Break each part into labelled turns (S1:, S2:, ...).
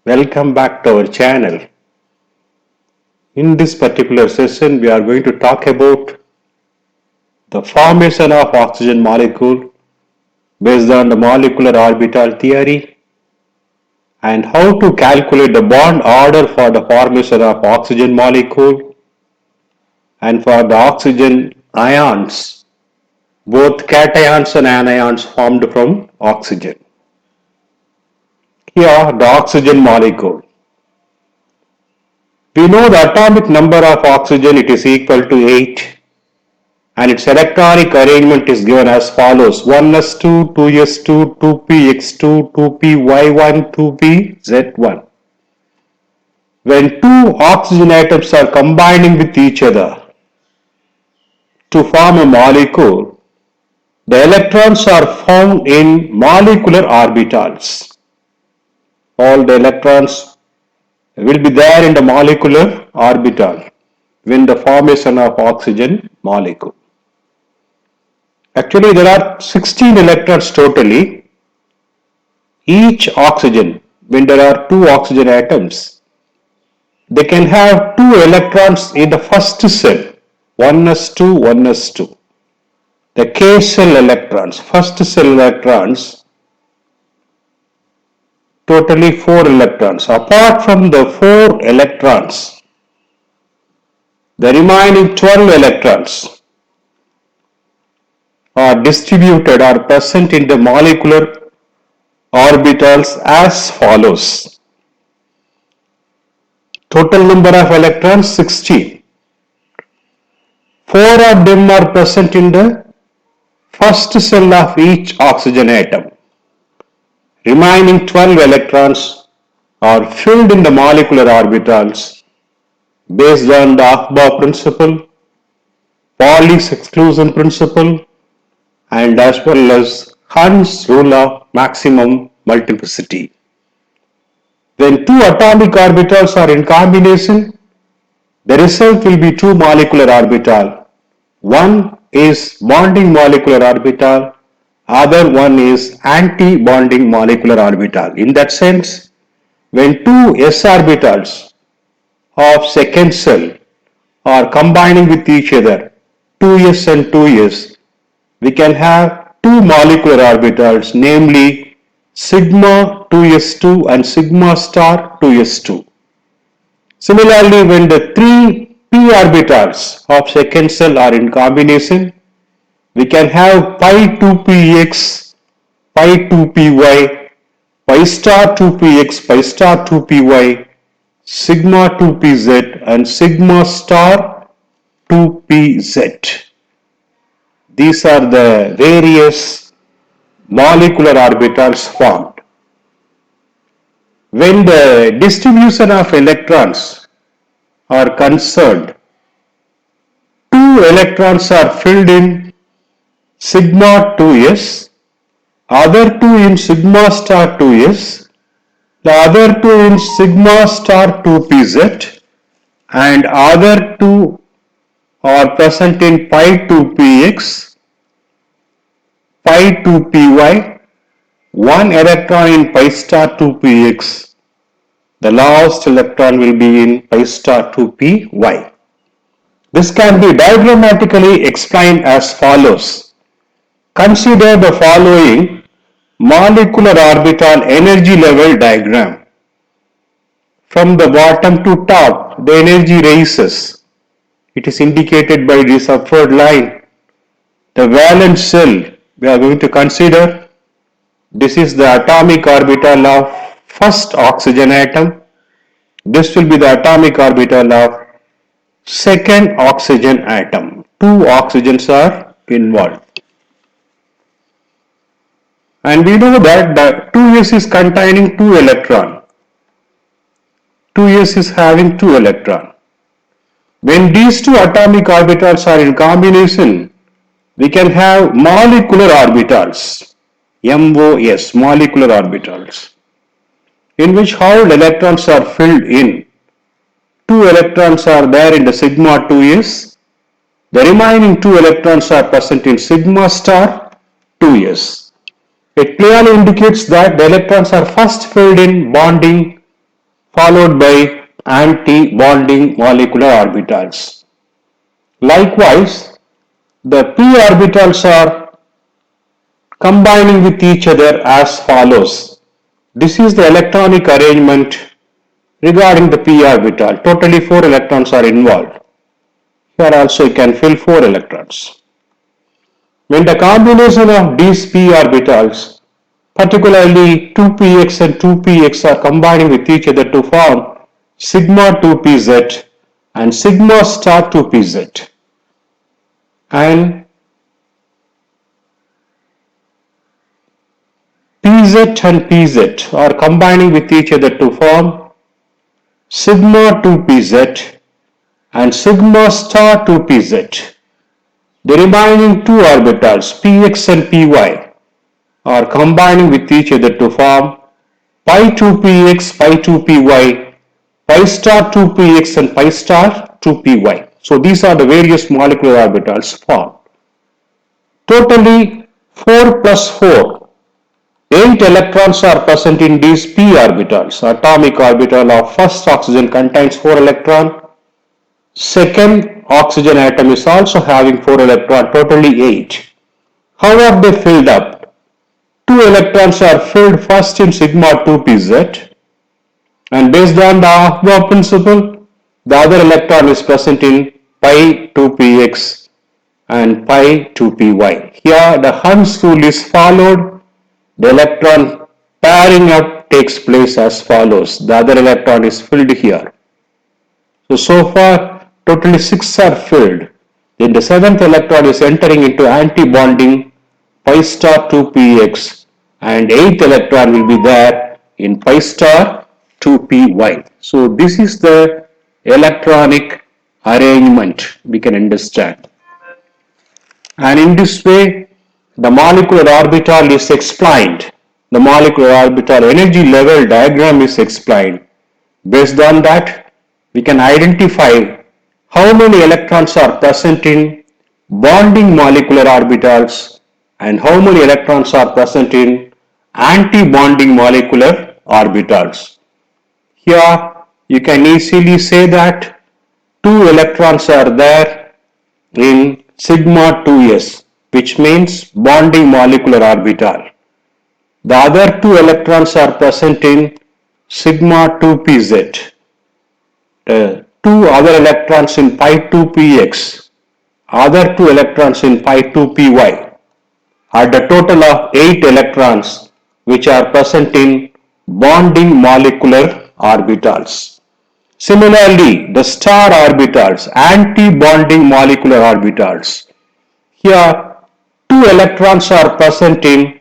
S1: Welcome back to our channel. In this particular session, we are going to talk about the formation of oxygen molecule based on the molecular orbital theory and how to calculate the bond order for the formation of oxygen molecule and for the oxygen ions, both cations and anions formed from oxygen. Here, the oxygen molecule. We know the atomic number of oxygen, it is equal to 8, and its electronic arrangement is given as follows: 1s2, 2s2, 2px2, 2py1, 2pz1. When two oxygen atoms are combining with each other to form a molecule, the electrons are found in molecular orbitals. All the electrons will be there in the molecular orbital when the formation of oxygen molecule. Actually, there are 16 electrons totally. Each oxygen, when there are two oxygen atoms, they can have two electrons in the first cell, 1s2, 1s2. The K cell electrons, first cell electrons, totally 4 electrons. Apart from the 4 electrons, the remaining 12 electrons are distributed or present in the molecular orbitals as follows. Total number of electrons 16. 4 of them are present in the first cell of each oxygen atom. Remaining 12 electrons are filled in the molecular orbitals based on the Ahbab principle, Pauli's exclusion principle, and as well as Hund's rule of maximum multiplicity. When two atomic orbitals are in combination, the result will be two molecular orbital. One is bonding molecular orbital, other one is anti-bonding molecular orbital. In that sense, when two s orbitals of second cell are combining with each other, 2s and 2s, we can have two molecular orbitals, namely sigma 2s2 and sigma star 2s2. Similarly, when the three p orbitals of second cell are in combination, we can have pi 2px, pi 2py, pi star 2px, pi star 2py, sigma 2pz and sigma star 2pz. These are the various molecular orbitals formed. When the distribution of electrons are concerned, two electrons are filled in sigma 2s, other two in sigma star 2s, the other two in sigma star 2pz, and other two are present in pi 2px, pi 2py, one electron in pi star 2px. The last electron will be in pi star 2py. This can be diagrammatically explained as follows. Consider the following molecular orbital energy level diagram. From the bottom to top, the energy rises. It is indicated by this upward line. The valence shell we are going to consider. This is the atomic orbital of first oxygen atom. This will be the atomic orbital of second oxygen atom. Two oxygens are involved. And we know that the 2s is containing 2 electron. 2s is having 2 electron. When these two atomic orbitals are in combination, we can have molecular orbitals, MOS, molecular orbitals, in which all electrons are filled in. 2 electrons are there in the sigma 2s, the remaining 2 electrons are present in sigma star 2s. It clearly indicates that the electrons are first filled in bonding followed by anti-bonding molecular orbitals. Likewise, the p orbitals are combining with each other as follows. This is the electronic arrangement regarding the p orbital. Totally 4 electrons are involved. Here also you can fill 4 electrons. When the combination of these p orbitals, particularly 2px and 2px, are combining with each other to form sigma 2pz and sigma star 2pz, and pz and pz are combining with each other to form sigma 2pz and sigma star 2pz. The remaining two orbitals px and py are combining with each other to form pi 2px, pi 2py, pi star 2px and pi star 2py. So these are the various molecular orbitals formed. Totally 4 plus 4, 8 electrons are present in these p orbitals. Atomic orbital of first oxygen contains 4 electrons. Second oxygen atom is also having 4 electrons, totally 8. How are they filled up? 2 electrons are filled first in sigma 2pz, and based on the Aufbau principle, the other electron is present in pi 2px and pi 2py. Here the Hund's rule is followed. The electron pairing up takes place as follows. The other electron is filled here. So far totally 6 are filled. Then the 7th electron is entering into anti-bonding pi star 2px, and 8th electron will be there in pi star 2py. So this is the electronic arrangement we can understand. And in this way, the molecular orbital is explained. The molecular orbital energy level diagram is explained. Based on that, we can identify how many electrons are present in bonding molecular orbitals and how many electrons are present in anti-bonding molecular orbitals. Here you can easily say that 2 electrons are there in sigma 2s, which means bonding molecular orbital. The other 2 electrons are present in sigma 2pz. 2 other electrons in pi 2px, other 2 electrons in pi 2py, are the total of 8 electrons which are present in bonding molecular orbitals. Similarly, the star orbitals, anti-bonding molecular orbitals. Here, 2 electrons are present in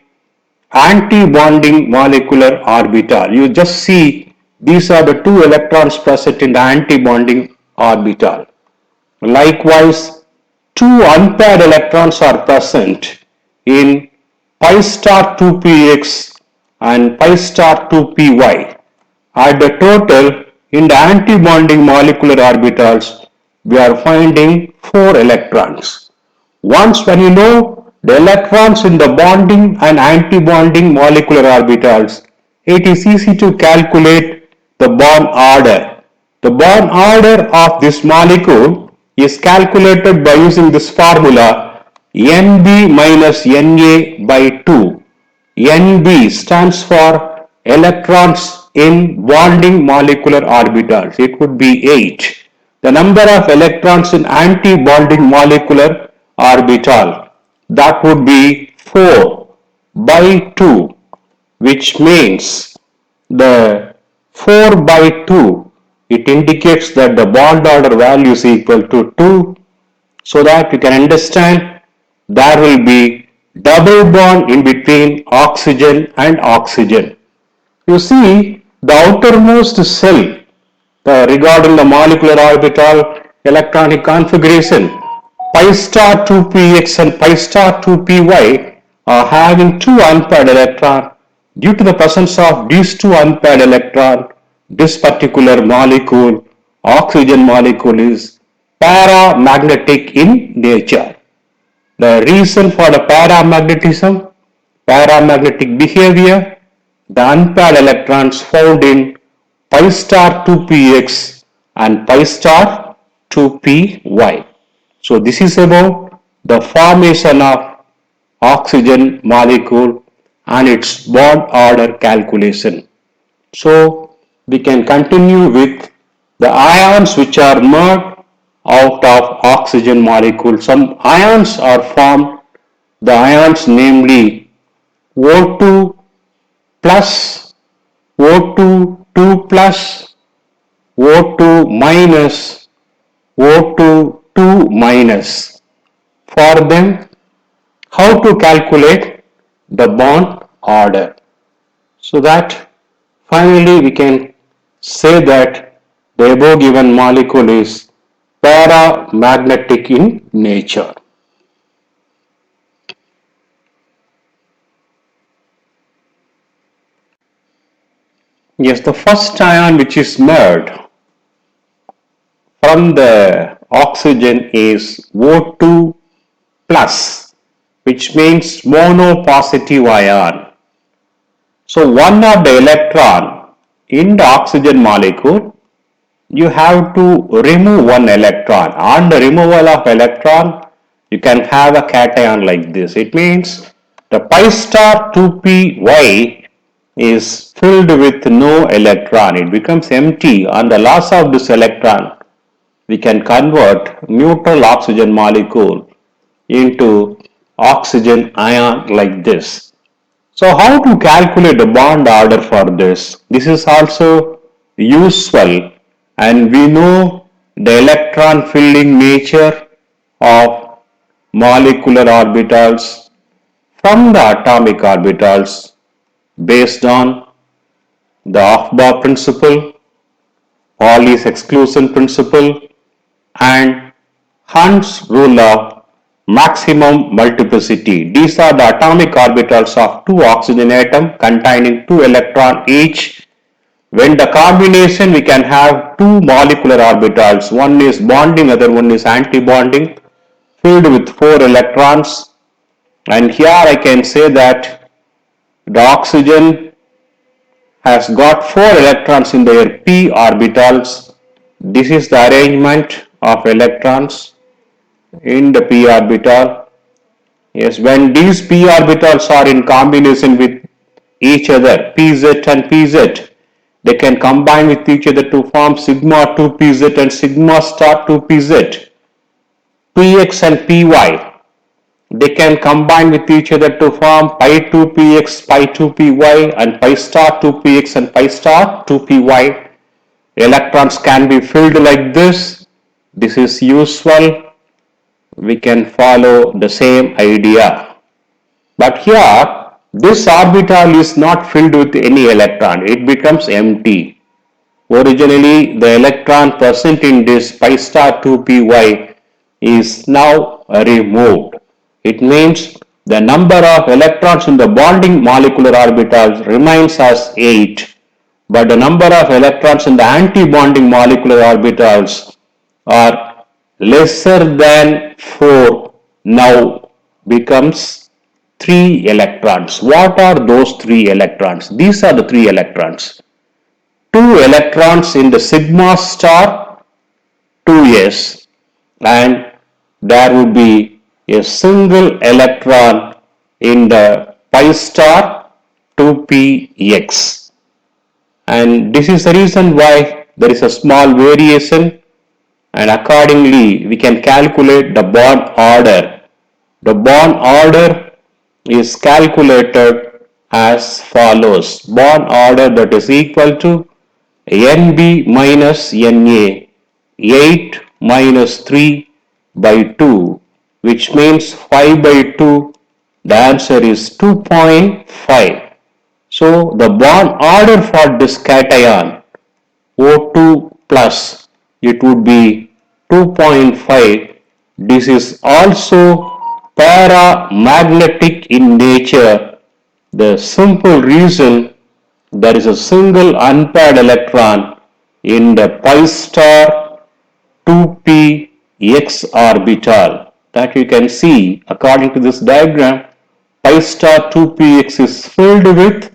S1: anti-bonding molecular orbital. You just see these are the 2 electrons present in the anti-bonding orbital. Likewise, 2 unpaired electrons are present in pi star 2px and pi star 2py. At the total, in the anti-bonding molecular orbitals, we are finding 4 electrons. Once when you know the electrons in the bonding and anti-bonding molecular orbitals, it is easy to calculate the bond order. The bond order of this molecule is calculated by using this formula Nb minus Na by 2. Nb stands for electrons in bonding molecular orbitals. It would be 8. The number of electrons in anti-bonding molecular orbital, that would be 4 by 2, which means the 4 by 2, it indicates that the bond order value is equal to 2, so that you can understand there will be double bond in between oxygen and oxygen. You see the outermost cell regarding the molecular orbital electronic configuration, pi star 2px and pi star 2py are having 2 unpaired electrons. Due to the presence of these 2 unpaired electrons, this particular molecule, oxygen molecule, is paramagnetic in nature. The reason for the paramagnetism, paramagnetic behavior, the unpaired electrons found in pi star 2px and pi star 2py. So this is about the formation of oxygen molecule and its bond order calculation. So we can continue with the ions which are made out of oxygen molecule. Some ions are formed, the ions namely O2 plus, O2 2 plus, O2 minus, O2 2 minus. For them, how to calculate the bond order? So that finally we can say that the above given molecule is paramagnetic in nature. Yes, the first ion which is made from the oxygen is O2 plus, which means monopositive ion. So one of the electron in the oxygen molecule, you have to remove one electron. On the removal of electron, you can have a cation like this. It means the pi star 2py is filled with no electron. It becomes empty. On the loss of this electron, we can convert neutral oxygen molecule into oxygen ion like this. So how to calculate the bond order for this? This is also useful, and we know the electron filling nature of molecular orbitals from the atomic orbitals based on the Aufbau principle, Pauli's exclusion principle, and Hund's rule of maximum multiplicity. These are the atomic orbitals of two oxygen atoms containing two electrons each. When the combination, we can have two molecular orbitals. One is bonding, other one is anti-bonding, filled with four electrons. And here I can say that the oxygen has got four electrons in their p orbitals. This is the arrangement of electrons in the p orbital. Yes, when these p orbitals are in combination with each other, pz and pz, they can combine with each other to form sigma 2pz and sigma star 2pz, px and py. They can combine with each other to form pi 2px, pi 2py, and pi star 2px and pi star 2py. Electrons can be filled like this. This is useful. We can follow the same idea. But here, this orbital is not filled with any electron. It becomes empty. Originally, the electron present in this pi star 2py is now removed. It means the number of electrons in the bonding molecular orbitals remains as 8, but the number of electrons in the anti-bonding molecular orbitals are lesser than 4, now becomes 3 electrons. What are those 3 electrons? These are the 3 electrons. 2 electrons in the sigma star 2s, and there would be a single electron in the pi star 2px. And this is the reason why there is a small variation, and accordingly we can calculate the bond order. The bond order is calculated as follows. Bond order that is equal to Nb minus Na, 8 minus 3 by 2, which means 5 by 2. The answer is 2.5. So the bond order for this cation O2 plus, it would be 2.5. This is also paramagnetic in nature. The simple reason, there is a single unpaired electron in the pi star 2px orbital. That you can see according to this diagram. Pi star 2px is filled with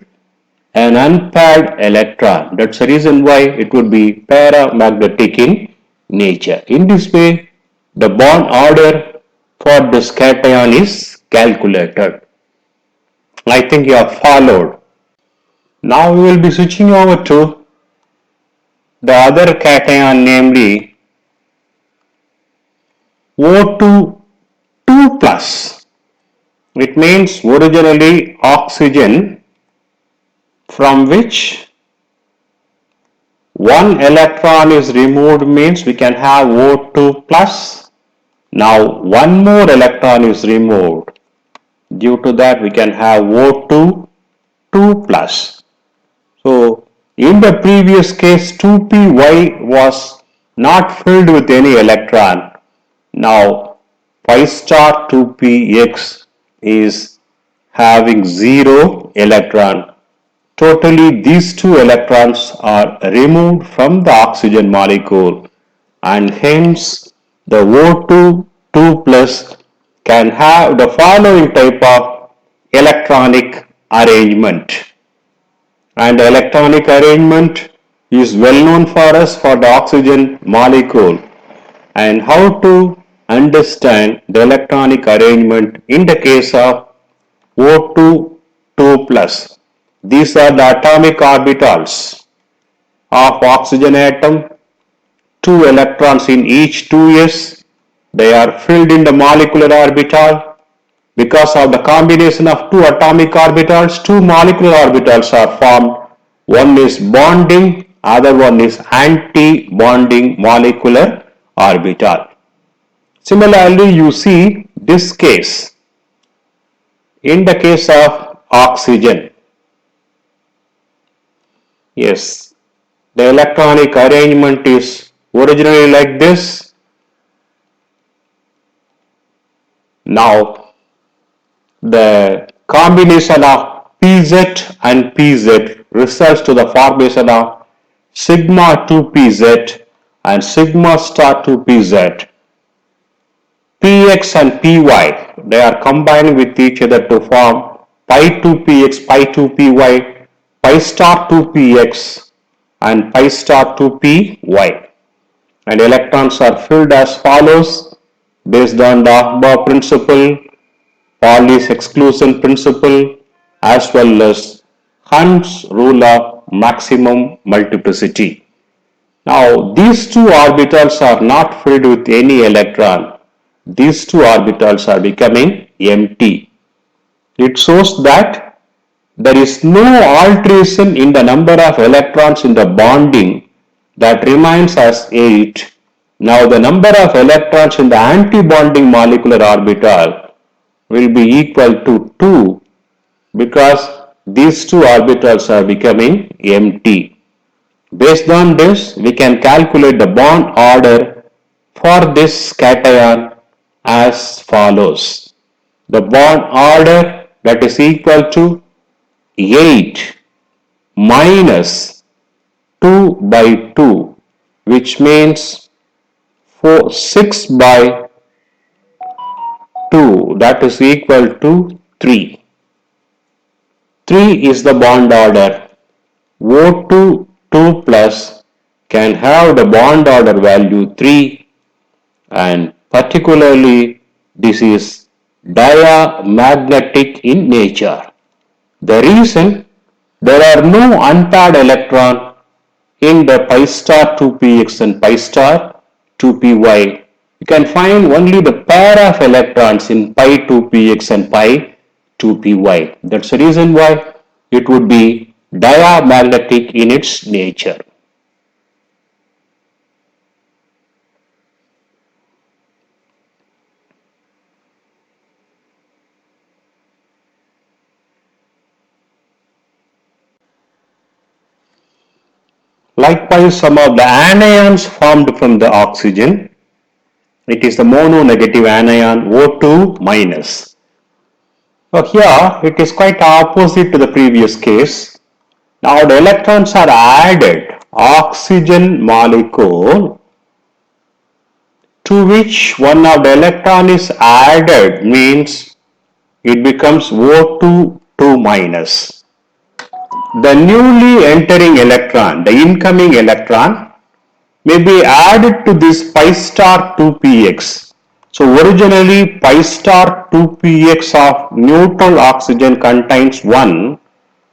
S1: an unpaired electron. That's the reason why it would be paramagnetic in nature. In this way, the bond order for this cation is calculated. I think you have followed. Now we will be switching over to the other cation, namely O2 2 plus. It means originally oxygen from which one electron is removed means we can have O2 plus. Now one more electron is removed. Due to that we can have O2 2 plus. So in the previous case 2py was not filled with any electron. Now pi star 2px is having 0 electron. Totally these two electrons are removed from the oxygen molecule and hence the O2 2 plus can have the following type of electronic arrangement. And the electronic arrangement is well known for us for the oxygen molecule. And how to understand the electronic arrangement in the case of O2 2 plus. These are the atomic orbitals of oxygen atom, 2 electrons in each 2s. They are filled in the molecular orbital. Because of the combination of 2 atomic orbitals, 2 molecular orbitals are formed. One is bonding, other one is anti-bonding molecular orbital. Similarly, you see this case in the case of oxygen. Yes, the electronic arrangement is originally like this. Now, the combination of Pz and Pz results to the formation of sigma 2Pz and sigma star 2Pz. Px and Py, they are combined with each other to form pi 2Px, pi 2Py, pi star 2Px and pi star 2Py. And electrons are filled as follows based on the Aufbau principle, Pauli's exclusion principle, as well as Hund's rule of maximum multiplicity. Now, these two orbitals are not filled with any electron. These two orbitals are becoming empty. It shows that there is no alteration in the number of electrons in the bonding, that remains as 8. Now, the number of electrons in the anti-bonding molecular orbital will be equal to 2 because these two orbitals are becoming empty. Based on this, we can calculate the bond order for this cation as follows. The bond order, that is equal to 8 minus 2 by 2, which means 6 by 2, that is equal to 3. 3 is the bond order. O2 2 plus can have the bond order value 3, and particularly this is diamagnetic in nature. The reason, there are no unpaired electron in the pi star 2px and pi star 2py. You can find only the pair of electrons in pi 2px and pi 2py. That's the reason why it would be diamagnetic in its nature. Likewise, some of the anions formed from the oxygen, it is the mono-negative anion O2 minus. So here it is quite opposite to the previous case. Now the electrons are added, oxygen molecule to which one of the electron is added means it becomes O2 2 minus. the newly entering electron, the incoming electron, may be added to this pi star 2px. So originally pi star 2px of neutral oxygen contains 1.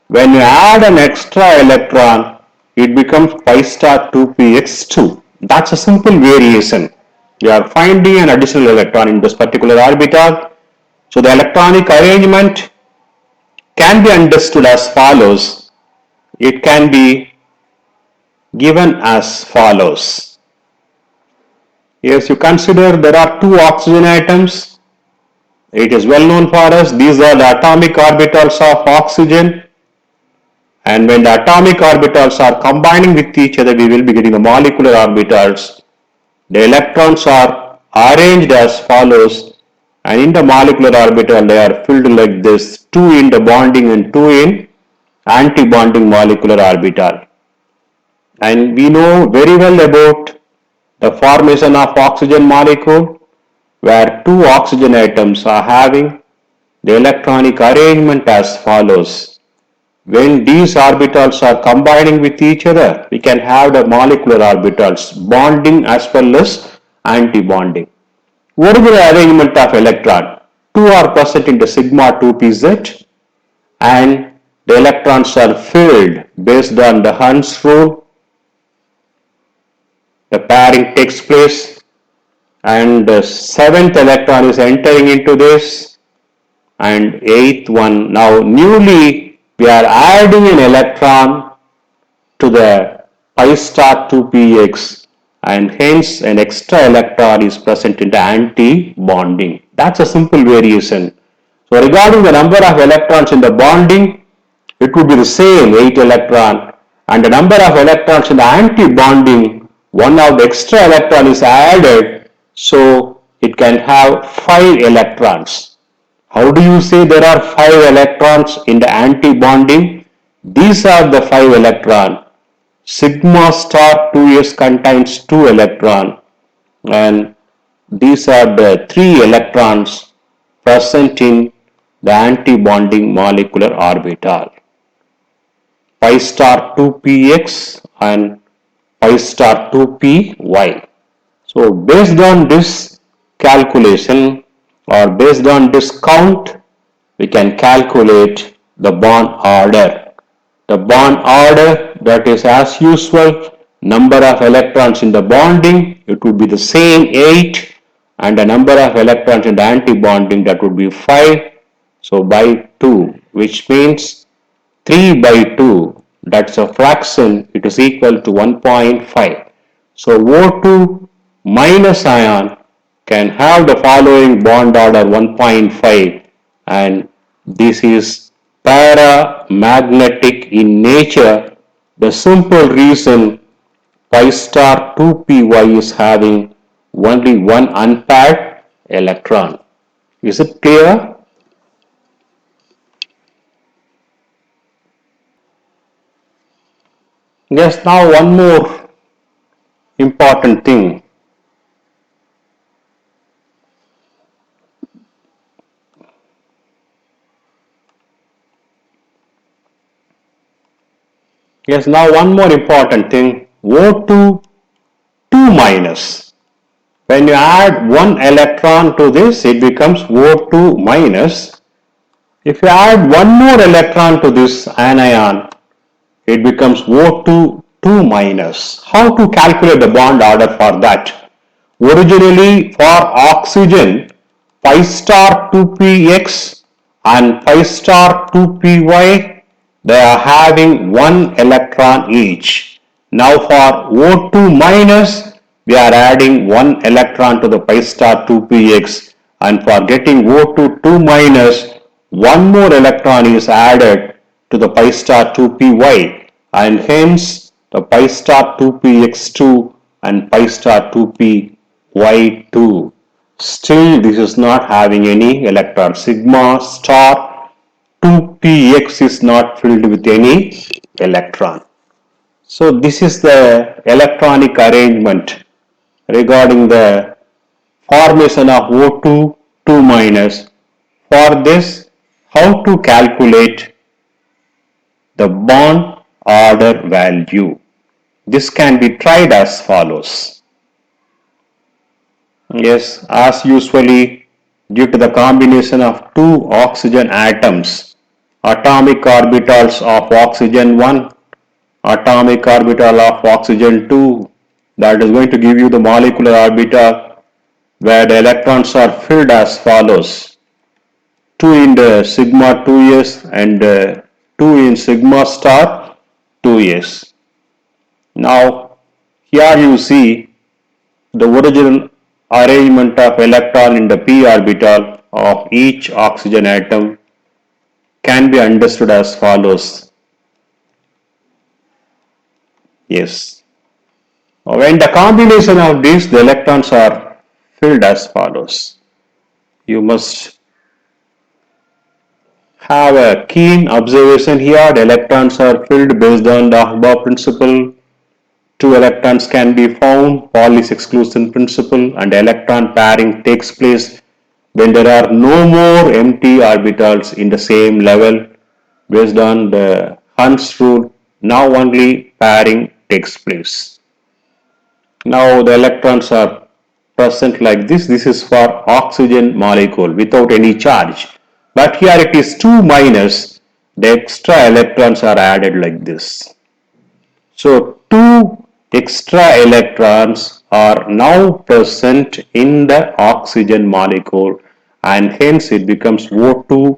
S1: When you add an extra electron, it becomes pi star 2px2. That's a simple variation. You are finding an additional electron in this particular orbital. So the electronic arrangement can be understood as follows. It can be given as follows. Yes, you consider there are two oxygen atoms. It is well known for us. These are the atomic orbitals of oxygen. And when the atomic orbitals are combining with each other, we will be getting the molecular orbitals. The electrons are arranged as follows. And in the molecular orbital, they are filled like this. 2 in the bonding and 2 in anti-bonding molecular orbital. And we know very well about the formation of oxygen molecule, where two oxygen atoms are having the electronic arrangement as follows. When these orbitals are combining with each other, we can have the molecular orbitals bonding as well as anti-bonding. Original arrangement of electron, two are present in the sigma 2pz, and the electrons are filled based on the Hund's rule. The pairing takes place and the seventh electron is entering into this and eighth one. Now newly we are adding an electron to the pi star 2px and hence an extra electron is present in the anti-bonding. That's a simple variation. So regarding the number of electrons in the bonding, it would be the same 8 electron, and the number of electrons in the anti-bonding, one of the extra electron is added, so it can have 5 electrons. How do you say there are 5 electrons in the anti-bonding? These are the 5 electrons. Sigma star 2s contains 2 electrons, and these are the 3 electrons present in the anti-bonding molecular orbital. Pi star 2px and pi star 2py. So based on this calculation or based on this count, we can calculate the bond order. The bond order, that is as usual, number of electrons in the bonding, it would be the same 8, and the number of electrons in the anti-bonding, that would be 5. So by 2, which means 3 by 2, that's a fraction, it is equal to 1.5. So O2 minus ion can have the following bond order 1.5, and this is paramagnetic in nature. The simple reason pi star 2py is having only one unpaired electron. Is it clear? Yes, now one more important thing. Yes, now one more important thing. O2 2 minus. When you add one electron to this, it becomes O2 minus. If you add one more electron to this anion, it becomes O2 2 minus. How to calculate the bond order for that? Originally for oxygen, pi star 2px and pi star 2py, they are having one electron each. Now for O2 minus, we are adding one electron to the pi star 2px, and for getting O2 2 minus, one more electron is added to the pi star 2py, and hence the pi star 2px2 and pi star 2py2. Still this is not having any electron. Sigma star 2px is not filled with any electron. So this is the electronic arrangement regarding the formation of O2 2 minus. For this, how to calculate the bond order value. This can be tried as follows. Yes, as usually, due to the combination of two oxygen atoms, atomic orbitals of oxygen 1, atomic orbital of oxygen 2, that is going to give you the molecular orbital where the electrons are filled as follows: 2 in the sigma 2s and 2 in sigma star 2s. Now here you see the original arrangement of electron in the p orbital of each oxygen atom can be understood as follows. Yes. When the combination of these, the electrons are filled as follows. You must have a keen observation here. The electrons are filled based on the Ahbab principle. Two electrons can be found, Pauli's exclusion principle, and electron pairing takes place when there are no more empty orbitals in the same level. Based on the Hund's rule, now only pairing takes place. Now the electrons are present like this. This is for oxygen molecule without any charge. But here it is 2 minus, the extra electrons are added like this. So 2 extra electrons are now present in the oxygen molecule and hence it becomes O2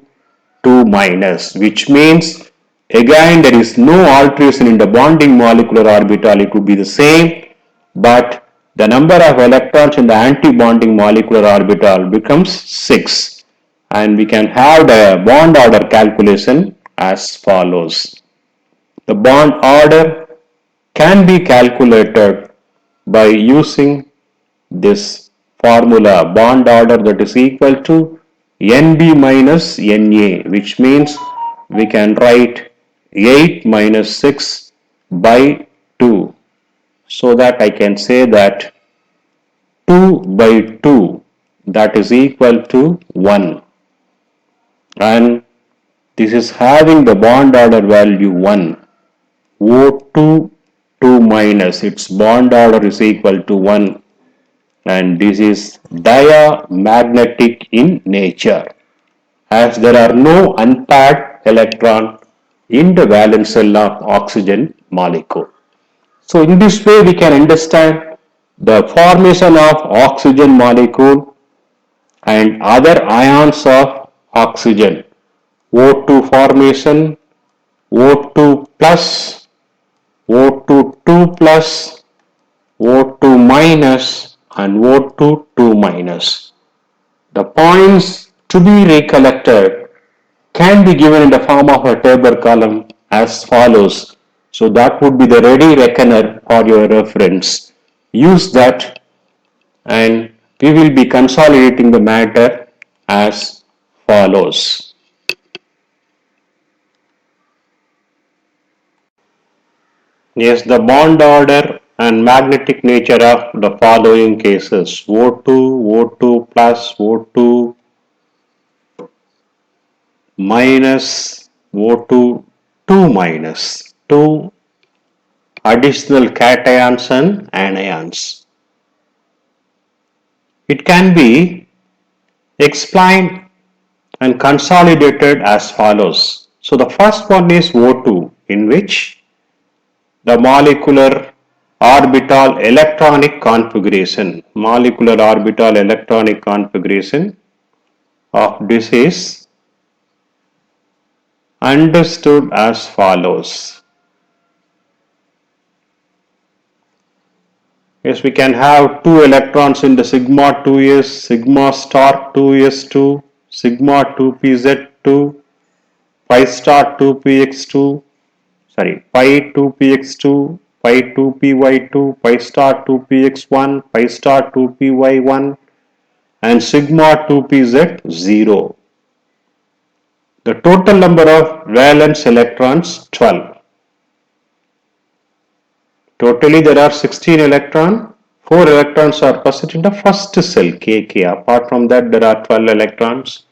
S1: 2 minus, which means again there is no alteration in the bonding molecular orbital. It would be the same, but the number of electrons in the anti-bonding molecular orbital becomes 6, and we can have the bond order calculation as follows. The bond order can be calculated by using this formula, bond order, that is equal to NB minus NA, which means we can write 8 minus 6 by 2, so that I can say that 2 by 2, that is equal to 1, and this is having the bond order value 1. O2 2 minus, its bond order is equal to 1, and this is diamagnetic in nature, as there are no unpaired electron in the valence shell of oxygen molecule. So in this way we can understand the formation of oxygen molecule and other ions of oxygen. O2 formation, O2 plus, O2 2 plus, O2 minus, and O2 2 minus. The points to be recollected can be given in the form of a table column as follows. So that would be the ready reckoner for your reference. Use that and we will be consolidating the matter as follows. Yes, the bond order and magnetic nature of the following cases: O2, O2 plus, O2 minus, O2 2 minus, 2 additional cations and anions. It can be explained and consolidated as follows. So the first one is O2, in which the molecular orbital electronic configuration of this is understood as follows. Yes, we can have 2 electrons in the sigma 2s, sigma star 2s2, sigma 2pz2, pi star 2px2, pi 2px2, pi 2py2, pi star 2px1, pi star 2py1, and sigma 2pz0. The total number of valence electrons 12. Totally there are 16 electrons. 4 electrons are present in the first cell KK. Apart from that there are 12 electrons.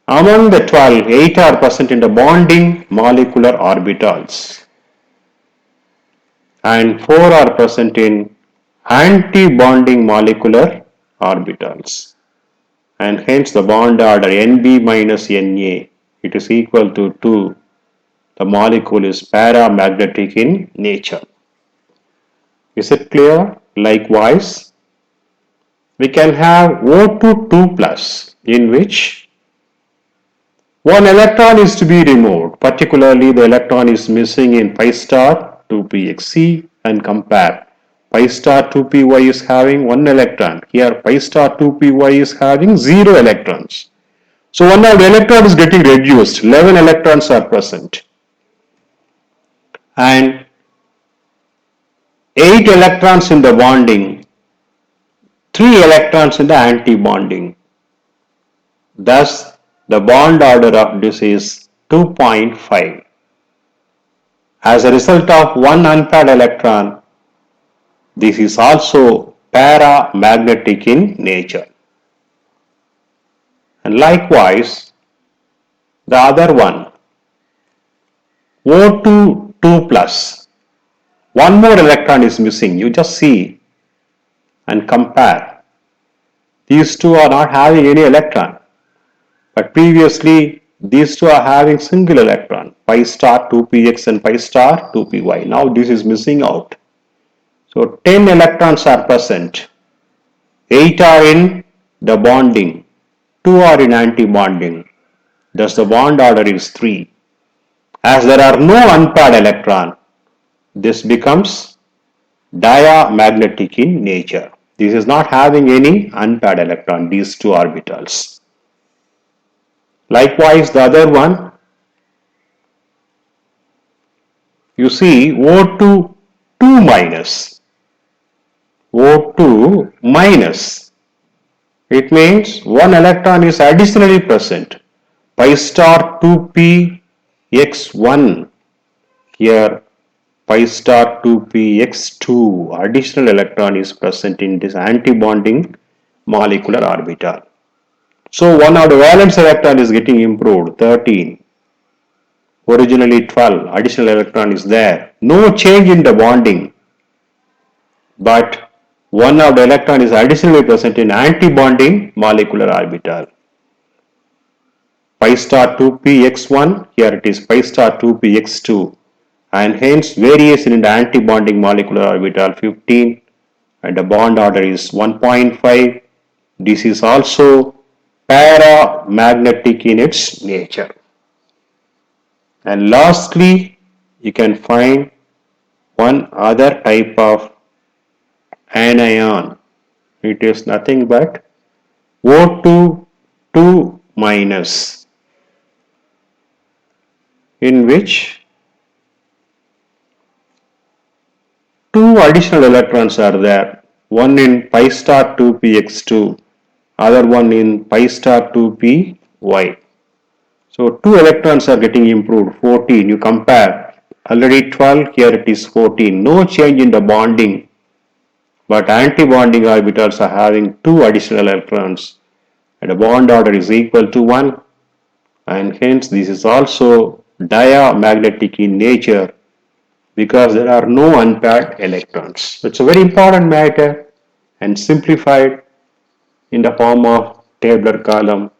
S1: Among the 12, 8 are present in the bonding molecular orbitals and 4 are present in anti-bonding molecular orbitals, and hence the bond order Nb minus Na, it is equal to 2. The molecule is paramagnetic in nature. Is it clear? Likewise, we can have O2 2 plus, in which one electron is to be removed, particularly the electron is missing in pi star 2pxc, and compare. Pi star 2py is having 1 electron. Here pi star 2py is having 0 electrons. So one of the electrons is getting reduced. 11 electrons are present. And 8 electrons in the bonding, 3 electrons in the anti-bonding. Thus, the bond order of this is 2.5. As a result of one unpaired electron, this is also paramagnetic in nature. And likewise, the other one, O2 2 plus, one more electron is missing. You just see and compare. These two are not having any electron, but previously these two are having single electron, pi star 2px and pi star 2py. Now this is missing out. So 10 electrons are present. 8 are in the bonding, 2 are in anti-bonding. Thus the bond order is 3. As there are no unpaired electron, this becomes diamagnetic in nature. This is not having any unpaired electron, these two orbitals. Likewise, the other one, you see O2 2 minus. O2 minus. It means one electron is additionally present. Pi star 2p x1. Here pi star 2p x2. Additional electron is present in this anti-bonding molecular orbital. So one of the valence electron is getting improved, 13. Originally 12, additional electron is there. No change in the bonding, but one of the electron is additionally present in anti-bonding molecular orbital. Pi star 2p x1, here it is pi star 2p x2, and hence variation in the anti-bonding molecular orbital 15, and the bond order is 1.5. This is also paramagnetic in its nature. And lastly, you can find one other type of anion. It is nothing but O2 2 minus, in which two additional electrons are there, one in pi star 2px2, other one in pi star 2py. So two electrons are getting improved, 14. You compare, already 12, here it is 14. No change in the bonding, but anti-bonding orbitals are having two additional electrons, and the bond order is equal to 1, and hence this is also diamagnetic in nature because there are no unpaired electrons. It's a very important matter and simplified in the form of tabular column,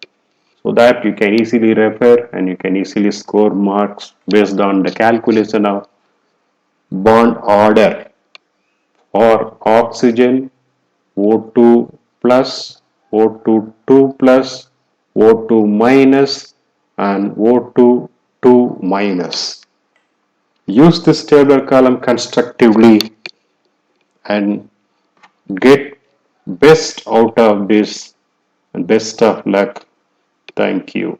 S1: so that you can easily refer and you can easily score marks based on the calculation of bond order for oxygen O2 plus, O2 2 plus, O2 minus, and O2 2 minus. Use this tabular column constructively and get best out of this, and best of luck. Thank you.